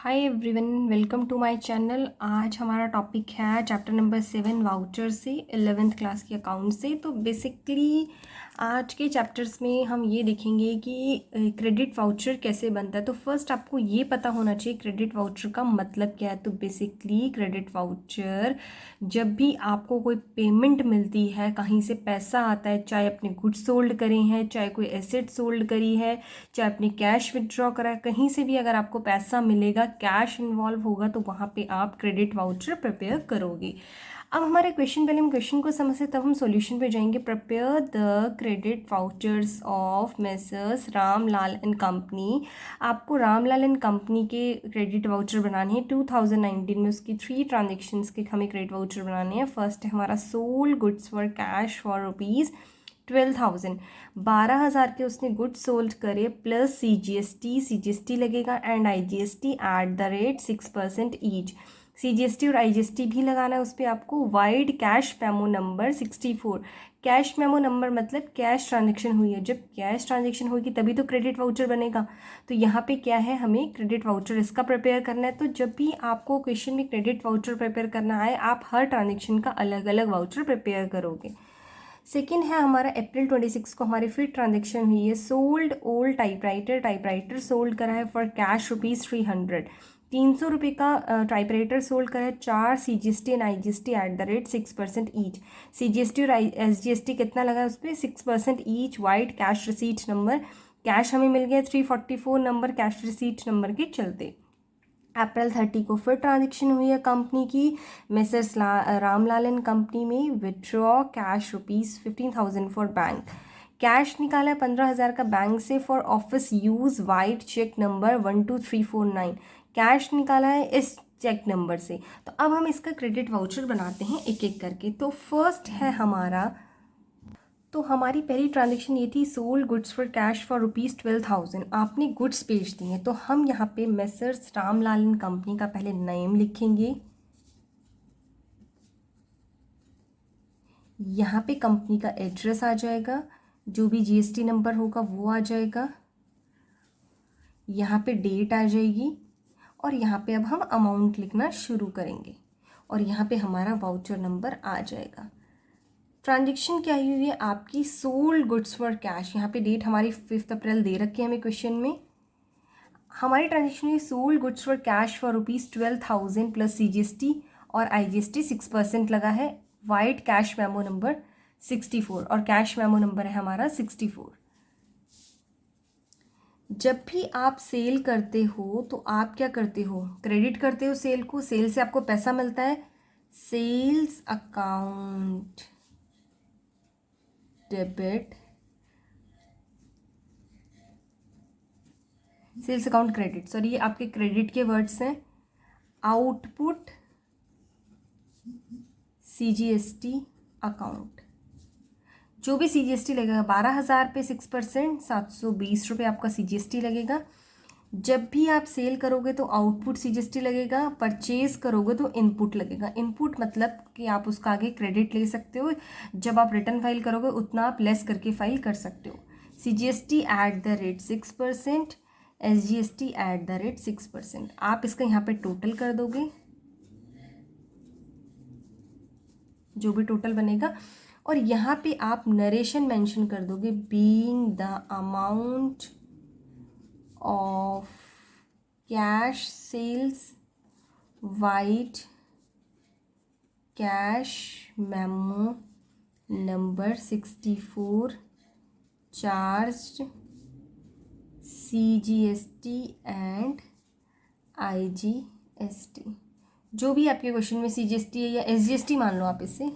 Hi everyone, welcome to my channel. आज हमारा topic है चैप्टर नंबर 7 वाउचर से 11th क्लास के अकाउंट से। तो बेसिकली आज के चैप्टर्स में हम ये देखेंगे कि क्रेडिट वाउचर कैसे बनता है। तो फर्स्ट आपको ये पता होना चाहिए क्रेडिट वाउचर का मतलब क्या है। तो बेसिकली क्रेडिट वाउचर, जब भी आपको कोई पेमेंट मिलती है, कहीं से पैसा आता है, चाहे अपने गुड्स सोल्ड करे हैं, चाहे कोई एसेट सोल्ड करी है, चाहे आपने कैश विड्रॉ करा है, कहीं से भी अगर आपको पैसा मिलेगा, कैश इन्वॉल्व होगा, तो वहाँ पे आप क्रेडिट वाउचर प्रिपेयर करोगे। अब हमारे क्वेश्चन, पहले हम क्वेश्चन को समझते तब हम सॉल्यूशन पे जाएंगे। Prepare the credit vouchers of messrs Ramlal and company. आपको रामलाल एंड कंपनी के क्रेडिट वाउचर बनाने हैं 2019 में। उसकी 3 ट्रांजेक्शन्स के हमें क्रेडिट वाउचर बनाने हैं। फर्स्ट है हमारा sold goods for cash for rupees 12,000, 12,000 के उसने गुड्स सोल्ड करे प्लस सी जी एस टी लगेगा and IGST eight the rate 6% each. CGST और IGST भी लगाना है उस पर आपको। Wide cash memo number 64। Cash memo number मतलब कैश ट्रांजेक्शन हुई है, जब कैश ट्रांजेक्शन होगी तभी तो क्रेडिट वाउचर बनेगा। तो यहाँ पे क्या है, हमें क्रेडिट वाउचर इसका प्रिपेयर करना है। तो जब भी आपको क्वेश्चन में क्रेडिट वाउचर प्रिपेयर करना आए, आप हर ट्रांजेक्शन का अलग अलग वाउचर प्रिपेयर करोगे। सेकेंड है हमारा अप्रैल 26 को हमारी फिर ट्रांजेक्शन हुई है। सोल्ड ओल्ड टाइपराइटर सोल्ड करा है फॉर कैश ₹300, 300 का टाइपराइटर सोल्ड करा है। 4 CGST and IGST eight the rate 6% each. CGST और SGST कितना लगा है उस पर 6% each. Wide cash receipt number, cash हमें मिल गया 344 नंबर कैश रिसीट नंबर के चलते। अप्रैल 30 को फिर ट्रांजेक्शन हुई है कंपनी की मिसेस रामलाल एंड कंपनी में। Withdraw cash ₹15,000 for bank. Cash निकाला है 15,000 का बैंक से for office use. Vide cheque number 12349। Cash निकाला है इस चेक नंबर से। तो अब हम इसका क्रेडिट वाउचर बनाते हैं एक एक करके। तो फर्स्ट है हमारा, तो हमारी पहली ट्रांजेक्शन ये थी sold goods for cash for ₹12,000। आपने गुड्स बेच दिए, तो हम यहाँ पे मेसर्स रामलाल एंड कंपनी का पहले नेम लिखेंगे। यहाँ पे कंपनी का एड्रेस आ जाएगा, जो भी GST नंबर होगा वो आ जाएगा, यहाँ पे डेट आ जाएगी, और यहाँ पे अब हम अमाउंट लिखना शुरू करेंगे, और यहाँ पे हमारा वाउचर नंबर आ जाएगा। ट्रांजेक्शन क्या हुई है आपकी, सोल्ड गुड्स फॉर कैश। यहाँ पे डेट हमारी 5 अप्रैल दे रखी है हमें क्वेश्चन में। हमारी ट्रांजेक्शन हुई sold goods for cash for ₹12,000 plus CGST और IGST 6% लगा है। वाइड कैश मेमो नंबर 64 और कैश मेमो नंबर है हमारा 64। जब भी आप सेल करते हो तो आप क्या करते हो, क्रेडिट करते हो सेल को। सेल से आपको पैसा मिलता है, sales account debit, sales account credit, sorry ये आपके क्रेडिट के वर्ड्स हैं। आउटपुट CGST अकाउंट, जो भी CGST लगेगा 12,000 पे 6%, ₹720 आपका CGST लगेगा। जब भी आप सेल करोगे तो आउटपुट CGST लगेगा, परचेज करोगे तो इनपुट लगेगा। इनपुट मतलब कि आप उसका आगे क्रेडिट ले सकते हो, जब आप रिटर्न फाइल करोगे उतना आप लेस करके फाइल कर सकते हो। CGST eight the rate 6%, SGST at the rate 6%। आप इसका यहाँ पे टोटल कर दोगे, जो भी टोटल बनेगा, और यहाँ पे आप नरेशन मेंशन कर दोगे, being the amount of cash sales, vide cash memo number 64, charged CGST and IGST। जो भी आपके क्वेश्चन में CGST है या SGST मान लो, आप इससे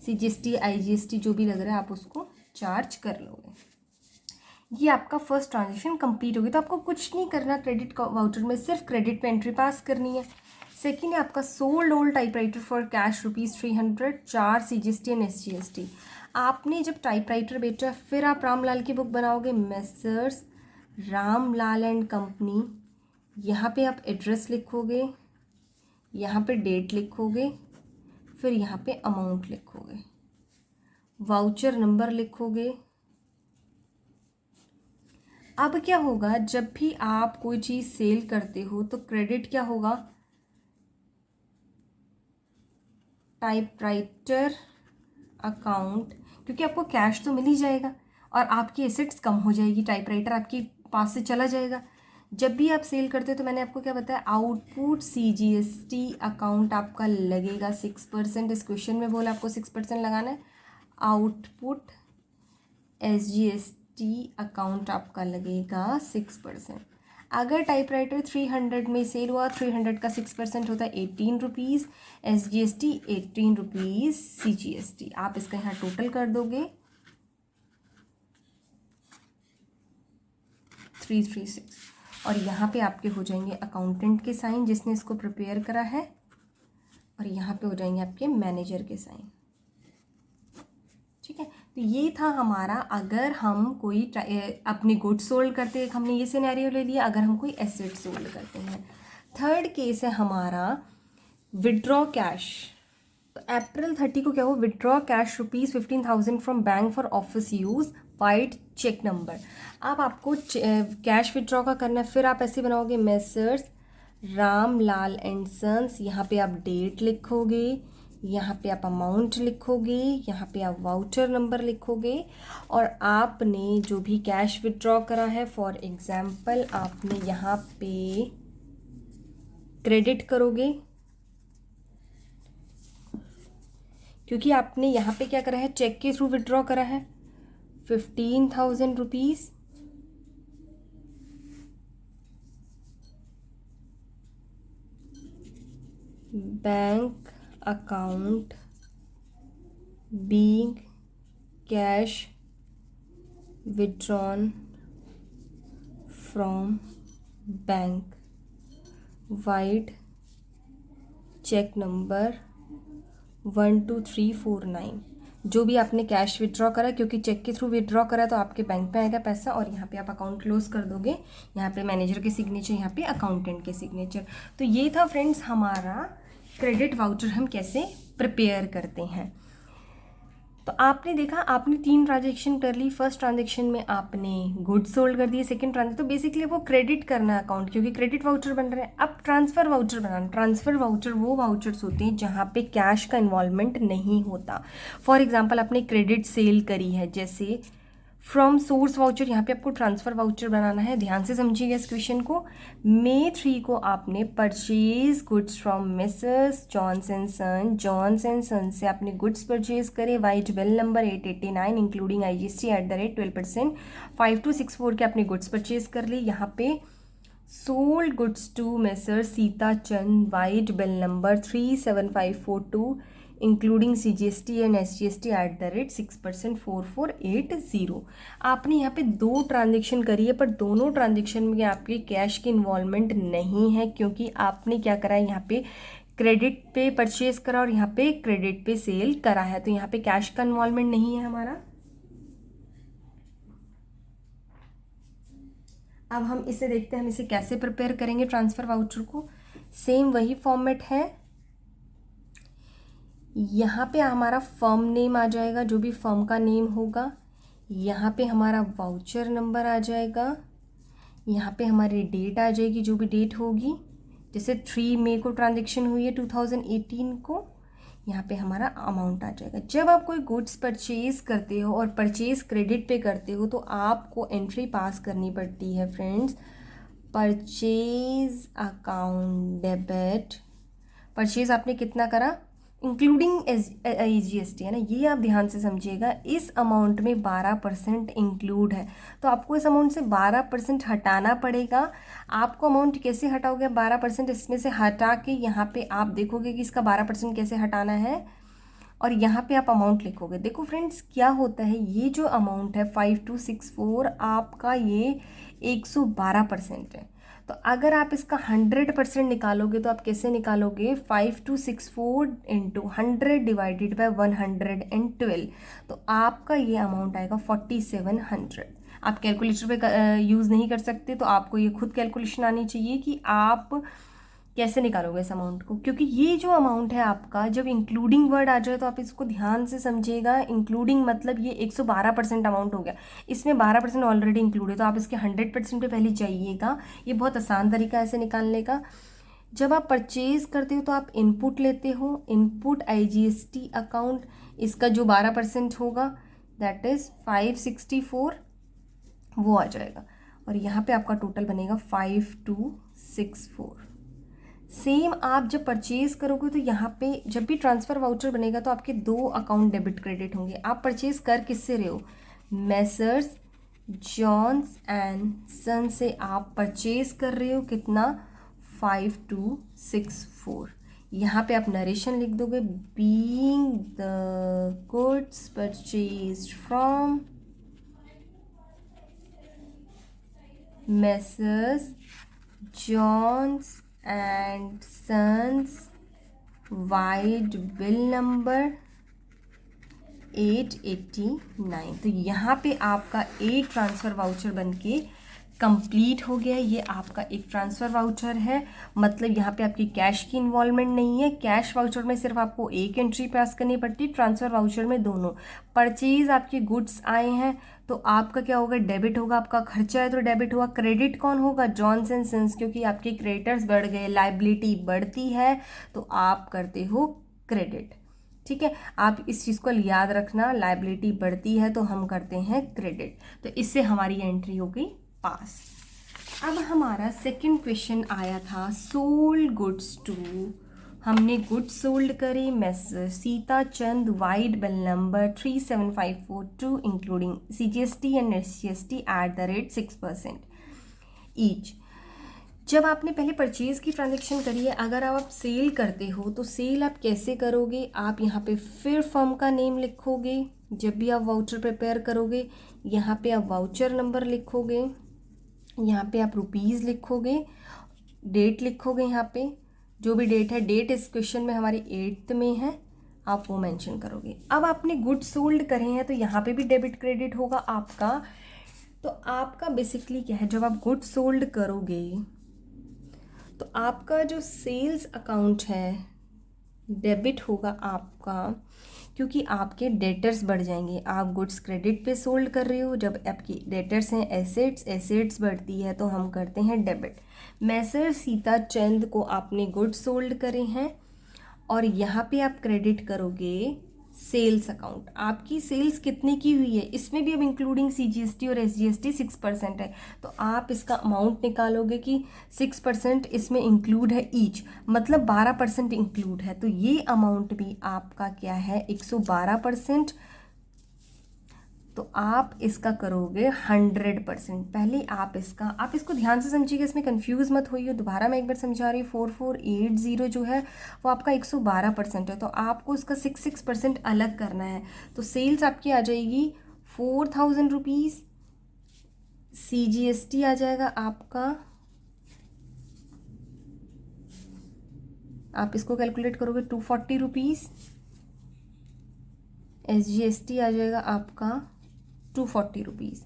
CGST IGST जो भी लग रहा है आप उसको चार्ज कर लोगे। ये आपका फर्स्ट ट्रांजेक्शन कंप्लीट होगी। तो आपको कुछ नहीं करना क्रेडिट वाउचर में, सिर्फ क्रेडिट पे एंट्री पास करनी है। सेकेंड है आपका sold old typewriter for cash ₹300, 4 CGST and SGST। आपने जब टाइपराइटर बेचा फिर आप रामलाल की बुक बनाओगे, मेसर्स रामलाल एंड कंपनी। यहाँ पे आप एड्रेस लिखोगे, यहाँ पे डेट लिखोगे, फिर यहाँ पे अमाउंट लिखोगे, वाउचर नंबर लिखोगे, अब क्या होगा, जब भी आप कोई चीज़ सेल करते हो तो क्रेडिट क्या होगा, टाइपराइटर अकाउंट, क्योंकि आपको कैश तो मिल ही जाएगा और आपकी एसेट्स कम हो जाएगी, टाइपराइटर आपके पास से चला जाएगा। जब भी आप सेल करते हो तो मैंने आपको क्या बताया, आउटपुट CGST अकाउंट आपका लगेगा 6%। इस क्वेश्चन में बोला आपको 6% लगाना है। आउटपुट SGST अकाउंट आपका लगेगा 6%। अगर टाइपराइटर 300 में सेल हुआ, 300 का 6% होता है 18 रुपीज़, SGST 18 रुपीज़, CGST आप इसका यहाँ टोटल कर दोगे 336, और यहाँ पे आपके हो जाएंगे अकाउंटेंट के साइन जिसने इसको प्रिपेयर करा है, और यहाँ पे हो जाएंगे आपके मैनेजर के साइन। ठीक है, तो ये था हमारा, अगर हम कोई अपनी गुड्स सोल्ड करते हैं, हमने ये सिनेरियो ले लिया, अगर हम कोई एसेट सोल्ड करते हैं। थर्ड केस है हमारा विड्रॉ कैश। तो अप्रैल 30 को क्या हो, withdraw cash ₹15,000 from bank for office use, vide cheque number. अब आपको कैश विड्रॉ का करना है, फिर आप ऐसे बनाओगे messrs Ram Lal and sons, यहाँ पे आप डेट लिखोगे, यहाँ पे आप अमाउंट लिखोगे, यहाँ पे आप वाउचर नंबर लिखोगे, और आपने जो भी कैश विड्रॉ करा है, फॉर एग्जांपल आपने यहाँ पे क्रेडिट करोगे, क्योंकि आपने यहाँ पे क्या करा है, चेक के थ्रू विड्रॉ करा है 15,000 rupees, bank account being cash withdrawn from bank, white check number 12349। जो भी आपने कैश विड्रॉ करा, क्योंकि चेक के थ्रू विड्रॉ करा तो आपके बैंक पे आएगा पैसा, और यहाँ पे आप अकाउंट क्लोज कर दोगे, यहाँ पे मैनेजर के सिग्नेचर, यहाँ पे अकाउंटेंट के सिग्नेचर। तो ये था फ्रेंड्स हमारा क्रेडिट वाउचर हम कैसे प्रिपेयर करते हैं। तो आपने देखा, आपने 3 ट्रांजेक्शन कर ली। फर्स्ट ट्रांजेक्शन में आपने गुड्स सोल्ड कर दिए, सेकंड ट्रांजेक्शन तो बेसिकली वो क्रेडिट करना अकाउंट, क्योंकि क्रेडिट वाउचर बन रहे हैं। अब ट्रांसफ़र वाउचर बनाना। ट्रांसफ़र वाउचर वो वाउचर्स होते हैं जहाँ पे कैश का इन्वॉल्वमेंट नहीं होता। फॉर एग्जांपल आपने क्रेडिट सेल करी है, जैसे फ्रॉम सोर्स वाउचर, यहाँ पे आपको ट्रांसफ़र वाउचर बनाना है। ध्यान से समझिएगा इस क्वेश्चन को। May 3 को आपने purchase goods from Mrs Jones and son, Jones and son से आपने गुड्स परचेज करे, vide bill number 889 including IGST @12%, 5264 के आपने गुड्स परचेज कर ली। यहाँ पे sold goods to Mrs Sita Chand, vide bill number 37542 including CGST and SGST @6%, 4480। आपने यहाँ पे 2 ट्रांजेक्शन करी है, पर दोनों ट्रांजेक्शन में आपके कैश की इन्वॉल्वमेंट नहीं है, क्योंकि आपने क्या करा है, यहाँ पे क्रेडिट पे परचेज करा और यहाँ पे क्रेडिट पे सेल करा है, तो यहाँ पे कैश का इन्वॉल्वमेंट नहीं है हमारा। अब हम इसे देखते हैं, हम इसे कैसे प्रिपेयर करेंगे ट्रांसफ़र वाउचर को। सेम वही फॉर्मेट है। यहाँ पे हमारा फर्म नेम आ जाएगा, जो भी फर्म का नेम होगा। यहाँ पे हमारा वाउचर नंबर आ जाएगा। यहाँ पे हमारी डेट आ जाएगी, जो भी डेट होगी, जैसे 3 मई को ट्रांजेक्शन हुई है 2018 को। यहाँ पे हमारा अमाउंट आ जाएगा। जब आप कोई गुड्स परचेज करते हो और परचेज क्रेडिट पे करते हो तो आपको एंट्री पास करनी पड़ती है friends, purchase account debit. Purchase आपने कितना करा, इंक्लूडिंग IGST है ना, ये आप ध्यान से समझिएगा। इस अमाउंट में 12% इंक्लूड है, तो आपको इस अमाउंट से 12% हटाना पड़ेगा। आपको अमाउंट कैसे हटाओगे, 12% इसमें से हटा के यहाँ पे आप देखोगे कि इसका 12% कैसे हटाना है, और यहाँ पे आप अमाउंट लिखोगे। देखो फ्रेंड्स क्या होता है, ये जो अमाउंट है 5264 आपका ये 112% है। तो अगर आप इसका 100% निकालोगे तो आप कैसे निकालोगे, 5264 इंटू 100 डिवाइडेड बाय 112, तो आपका ये अमाउंट आएगा 4700। आप कैलकुलेटर पे यूज़ नहीं कर सकते, तो आपको ये खुद कैलकुलेशन आनी चाहिए कि आप कैसे निकालोगे इस अमाउंट को, क्योंकि ये जो अमाउंट है आपका, जब इंक्लूडिंग वर्ड आ जाए तो आप इसको ध्यान से समझिएगा। इंक्लूडिंग मतलब ये 112% अमाउंट हो गया, इसमें 12% ऑलरेडी इंक्लूड है, तो आप इसके 100% पे पहले जाइएगा। ये बहुत आसान तरीका है ऐसे निकालने का। जब आप परचेज करते हो तो आप इनपुट लेते हो, इनपुट IGST अकाउंट, इसका जो 12% होगा दैट इज़ 564, वो आ जाएगा, और यहाँ पे आपका टोटल बनेगा 5264। सेम आप जब परचेज करोगे तो यहाँ पे जब भी ट्रांसफ़र वाउचर बनेगा तो आपके 2 अकाउंट डेबिट क्रेडिट होंगे। आप परचेज कर किससे रहे हो, मैसर्स जॉन्स एंड सन से आप परचेज कर रहे हो, कितना 5264। यहाँ पे आप नरेशन लिख दोगे, being the goods purchased from messrs Johns and sons vide bill number 889। तो यहाँ पे आपका एक ट्रांसफ़र वाउचर बनके कंप्लीट हो गया है। ये आपका एक ट्रांसफ़र वाउचर है, मतलब यहाँ पे आपकी कैश की इन्वॉल्वमेंट नहीं है। कैश वाउचर में सिर्फ आपको एक एंट्री पास करनी पड़ती है, ट्रांसफ़र वाउचर में दोनों। परचेज आपके गुड्स आए हैं तो आपका क्या होगा, डेबिट होगा, आपका खर्चा है तो डेबिट हुआ। क्रेडिट कौन होगा, जॉन्स एंड सन्स, क्योंकि आपके क्रेडिटर्स बढ़ गए, लाइबिलिटी बढ़ती है तो आप करते हो क्रेडिट। ठीक है, आप इस चीज़ को याद रखना, लाइबिलिटी बढ़ती है तो हम करते हैं क्रेडिट। तो इससे हमारी एंट्री हो गई पास। अब हमारा सेकंड क्वेश्चन आया था, सोल्ड गुड्स टू, हमने गुड्स सोल्ड करे Messrs Sita Chand vide bill number 37542 including CGST and SGST at the rate 6% each. जब आपने पहले परचेज़ की ट्रांजेक्शन करी है, अगर आप सेल करते हो तो सेल आप कैसे करोगे, आप यहाँ पे फिर फर्म का नेम लिखोगे। जब भी आप वाउचर प्रिपेयर करोगे यहाँ पे आप वाउचर नंबर लिखोगे, यहाँ पे आप रुपीज़ लिखोगे, डेट लिखोगे, यहाँ पे जो भी डेट है, डेट इस क्वेश्चन में हमारी 8th में है, आप वो मेंशन करोगे। अब आपने गुड्स सोल्ड करे हैं तो यहाँ पे भी डेबिट क्रेडिट होगा आपका। तो आपका बेसिकली क्या है, जब आप गुड्स सोल्ड करोगे तो आपका जो सेल्स अकाउंट है डेबिट होगा आपका, क्योंकि आपके डेटर्स बढ़ जाएंगे। आप गुड्स क्रेडिट पे सोल्ड कर रहे हो, जब आपकी डेटर्स हैं एसेट्स बढ़ती है तो हम करते हैं डेबिट। मैसर सीता चंद को आपने गुड्स सोल्ड करे हैं और यहाँ पे आप क्रेडिट करोगे सेल्स अकाउंट। आपकी सेल्स कितने की हुई है, इसमें भी अब इंक्लूडिंग CGST और SGST 6% है, तो आप इसका अमाउंट निकालोगे कि 6% इसमें इंक्लूड है ईच, मतलब 12% इंक्लूड है, तो ये अमाउंट भी आपका क्या है 112%। तो आप इसका करोगे 100%। पहले आप इसको ध्यान से समझिएगा, इसमें कंफ्यूज मत होइए। दोबारा मैं एक बार समझा रही हूँ, 4480 जो है वो आपका 112% है, तो आपको इसका 6% अलग करना है। तो सेल्स आपकी आ जाएगी 4000 रुपीज़, CGST आ जाएगा आपका, आप इसको कैलकुलेट करोगे 240 रुपीज़, SGST आ जाएगा आपका 240 रुपीज़।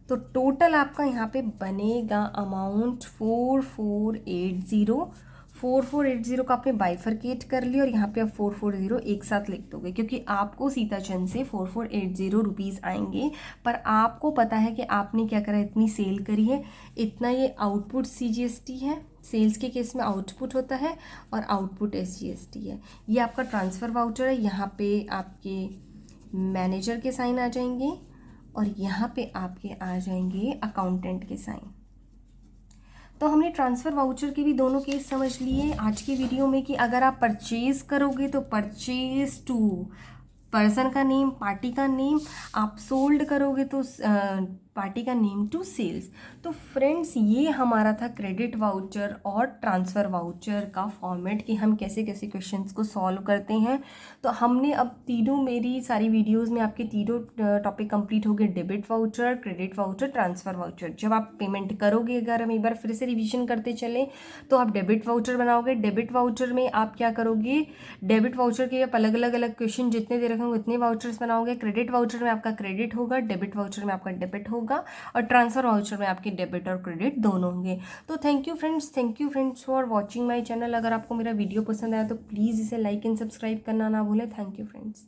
तो टोटल आपका यहाँ पे बनेगा अमाउंट 4480 का आपने बाइफरकेट कर लिया और यहाँ पे आप 440 एक साथ लिख दोगे, क्योंकि आपको सीताचंद से 4480 रुपीज़ आएंगे। पर आपको पता है कि आपने क्या करा, इतनी सेल करी है, इतना ये आउटपुट CGST है, सेल्स के केस में आउटपुट होता है, और आउटपुट SGST है। ये आपका ट्रांसफ़र वाउचर है, यहाँ पे आपके मैनेजर के साइन आ जाएंगे और यहाँ पे आपके आ जाएंगे अकाउंटेंट के साइन। तो हमने ट्रांसफ़र वाउचर के भी दोनों केस समझ लिए आज की वीडियो में, कि अगर आप परचेज करोगे तो परचेज टू पर्सन का नेम, पार्टी का नेम, आप सोल्ड करोगे तो पार्टी का नेम टू सेल्स। तो फ्रेंड्स, ये हमारा था क्रेडिट वाउचर और ट्रांसफ़र वाउचर का फॉर्मेट, कि हम कैसे कैसे क्वेश्चंस को सॉल्व करते हैं। तो हमने अब तीनों, मेरी सारी वीडियोस में आपके तीनों टॉपिक कंप्लीट हो गए, debit voucher, credit voucher, transfer voucher. जब आप पेमेंट करोगे, अगर हम एक बार फिर से रिविजन करते चलें, तो आप डेबिट वाउचर बनाओगे। डेबिट वाउचर में आप क्या करोगे, डेबिट वाउचर के आप अलग अलग क्वेश्चन जितने दे रखे होंगे उतने वाउचर्स बनाओगे। क्रेडिट वाउचर में आपका क्रेडिट होगा, डेबिट वाउचर में आपका डेबिट होगा। होगा और ट्रांसफ़र वाउचर में आपके डेबिट और क्रेडिट दोनों होंगे। तो thank you friends for watching my channel. अगर आपको मेरा वीडियो पसंद आया तो प्लीज़ इसे लाइक एंड सब्सक्राइब करना ना भूलें। Thank you friends.